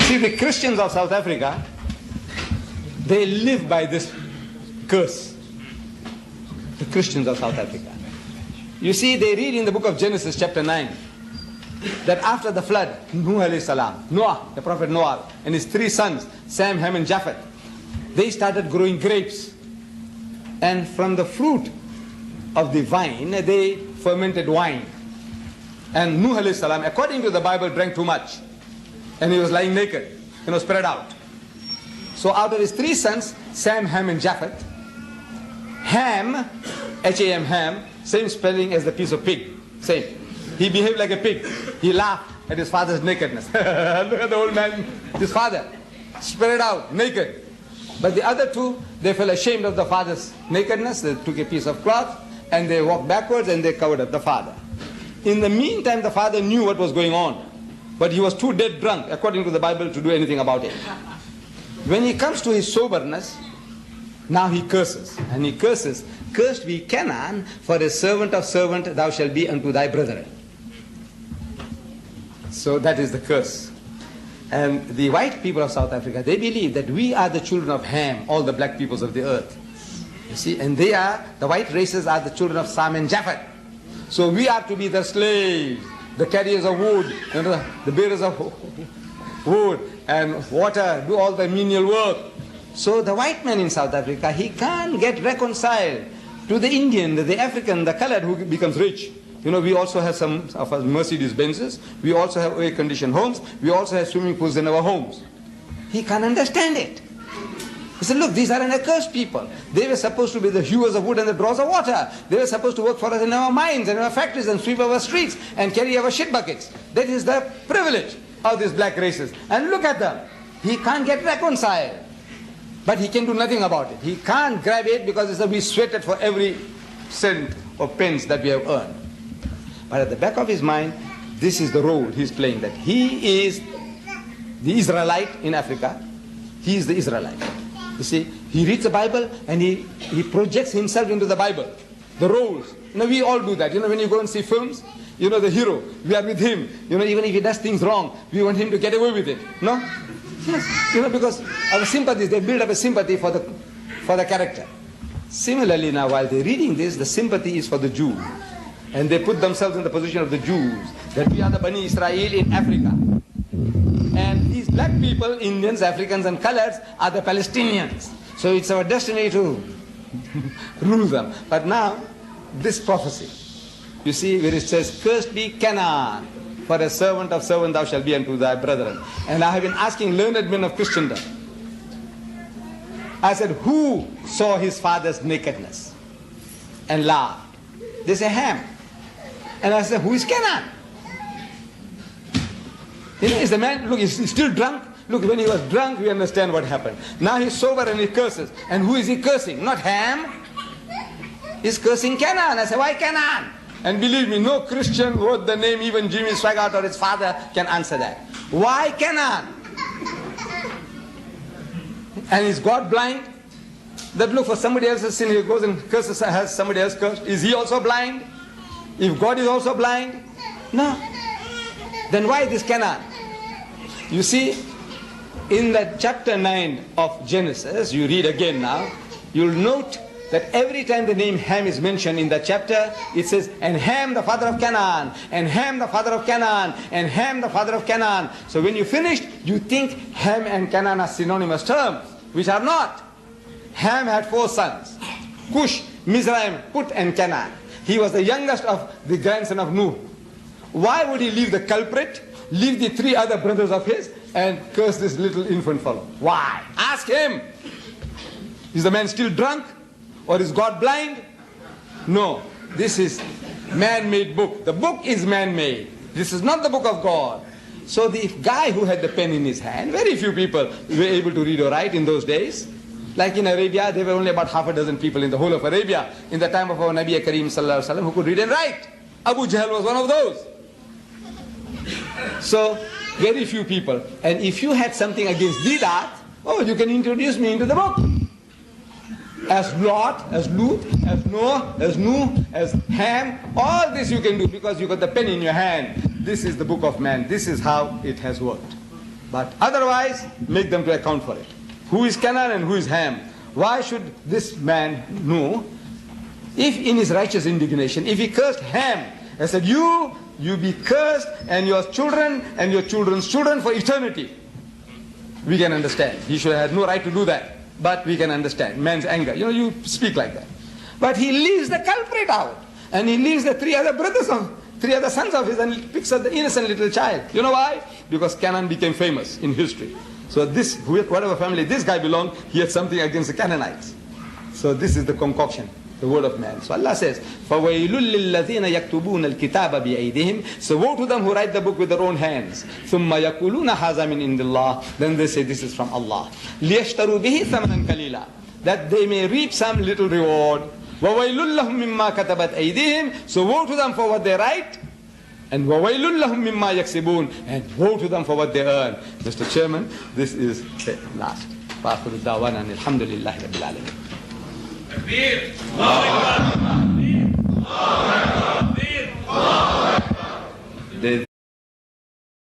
see, the Christians of South Africa, they live by this curse. The Christians of South Africa. You see, they read in the book of Genesis chapter 9 that after the flood, Noah, the prophet Noah, and his 3 sons, Sam, Ham, and Japheth, they started growing grapes. And from the fruit of the vine, they fermented wine. And Nuh alayhi salam, according to the Bible, drank too much. And he was lying naked, spread out. So out of his 3 sons, Sam, Ham, and Japheth, Ham, H-A-M, Ham, same spelling as the piece of pig. Same. He behaved like a pig. He laughed at his father's nakedness. Look at the old man, his father, spread out, naked. But the other 2, they felt ashamed of the father's nakedness. They took a piece of cloth and they walked backwards and they covered up the father. In the meantime, the father knew what was going on. But he was too dead drunk, according to the Bible, to do anything about it. When he comes to his soberness, now he curses. And he curses, "Cursed be Canaan, for a servant of servant thou shalt be unto thy brethren." So that is the curse. And the white people of South Africa, they believe that we are the children of Ham, all the black peoples of the earth. You see, and they are, the white races are the children of Sam and Japheth. So we are to be the slaves, the carriers of wood, the bearers of wood and water, do all the menial work. So the white man in South Africa, he can't get reconciled to the Indian, the African, the colored who becomes rich. We also have some of us Mercedes Benzes. We also have air-conditioned homes. We also have swimming pools in our homes. He can't understand it. He said, look, these are an accursed people. They were supposed to be the hewers of wood and the drawers of water. They were supposed to work for us in our mines and our factories and sweep our streets and carry our shit buckets. That is the privilege of these black races. And look at them. He can't get reconciled. But he can do nothing about it. He can't grab it because we sweated for every cent or pence that we have earned. But at the back of his mind, this is the role he's playing, that he is the Israelite in Africa. He is the Israelite. You see, he reads the Bible and he projects himself into the Bible. The roles. We all do that. When you go and see films, the hero, we are with him. Even if he does things wrong, we want him to get away with it. No? Yes. Because our sympathies, they build up a sympathy for the character. Similarly now, while they're reading this, the sympathy is for the Jew. And they put themselves in the position of the Jews, that we are the Bani Israel in Africa. And these black people, Indians, Africans and coloreds, are the Palestinians. So it's our destiny to rule them. But now, this prophecy, you see where it says, "Cursed be Canaan, for a servant of servant thou shalt be unto thy brethren." And I have been asking learned men of Christendom. I said, who saw his father's nakedness and laughed? They say, Ham. And I said, who is Canaan? Is the man, look, he's still drunk. Look, when he was drunk, we understand what happened. Now he's sober and he curses. And who is he cursing? Not Ham. He's cursing Canaan. I said, why Canaan? And believe me, no Christian worth the name, even Jimmy Swaggart or his father, can answer that. Why Canaan? And is God blind? That look, for somebody else's sin, he goes and curses, has somebody else cursed. Is he also blind? If God is also blind? No. Then why this Canaan? You see, in that chapter 9 of Genesis, you read again now, you'll note that every time the name Ham is mentioned in that chapter, it says, and Ham the father of Canaan, and Ham the father of Canaan, and Ham the father of Canaan. So when you finished, you think Ham and Canaan are synonymous terms, which are not. Ham had 4 sons, Cush, Mizraim, Put, and Canaan. He was the youngest of the grandson of Nuh. Why would he leave the culprit, leave the 3 other brothers of his, and curse this little infant fellow? Why? Ask him. Is the man still drunk? Or is God blind? No. This is man-made book. The book is man-made. This is not the book of God. So the guy who had the pen in his hand, very few people were able to read or write in those days. Like in Arabia, there were only about half a dozen people in the whole of Arabia in the time of our Nabi Kareem Sallallahu Alaihi Wasallam who could read and write. Abu Jahl was one of those. So, very few people. And if you had something against Deedat, oh, you can introduce me into the book. As Lot, as Lut, as Noah, as Nuh, as Ham, all this you can do because you got the pen in your hand. This is the book of man. This is how it has worked. But otherwise, make them to account for it. Who is Canaan and who is Ham? Why should this man know? If in his righteous indignation, if he cursed Ham and said, you be cursed and your children and your children's children for eternity, we can understand. He should have no right to do that. But we can understand man's anger. You speak like that. But he leaves the culprit out. And he leaves the three other sons of his, and he picks up the innocent little child. You know why? Because Canaan became famous in history. So this, whatever family this guy belonged, he had something against the Canaanites. So this is the concoction, the word of man. So Allah says, فَوَيْلٌ لِلَّذِينَ يَكْتُبُونَ الْكِتَابَ بِأَيْدِهِمْ. So woe to them who write the book with their own hands. ثُمَّ يَقُولُونَ هَذَا مِنْ عِنْدِ اللَّهِ. Then they say, this is from Allah. لِيَشْتَرُوا بِهِ ثَمَنًا قَلِيلًا. That they may reap some little reward. وَوَيْلٌ لَهُمْ مِمَّا كَتَبَتْ أَيْدِهِمْ. So woe to them for what they write. And وَوَيْلٌ لَهُمْ مِمَّا يَكْسِبُونَ. And woe to them for what they earn. Mr. Chairman, this is the last. وَآخِرُ دَعْوَانَا الْحَمْدُ لِلَّهِ رَبِّ الْعَالَمِينَ.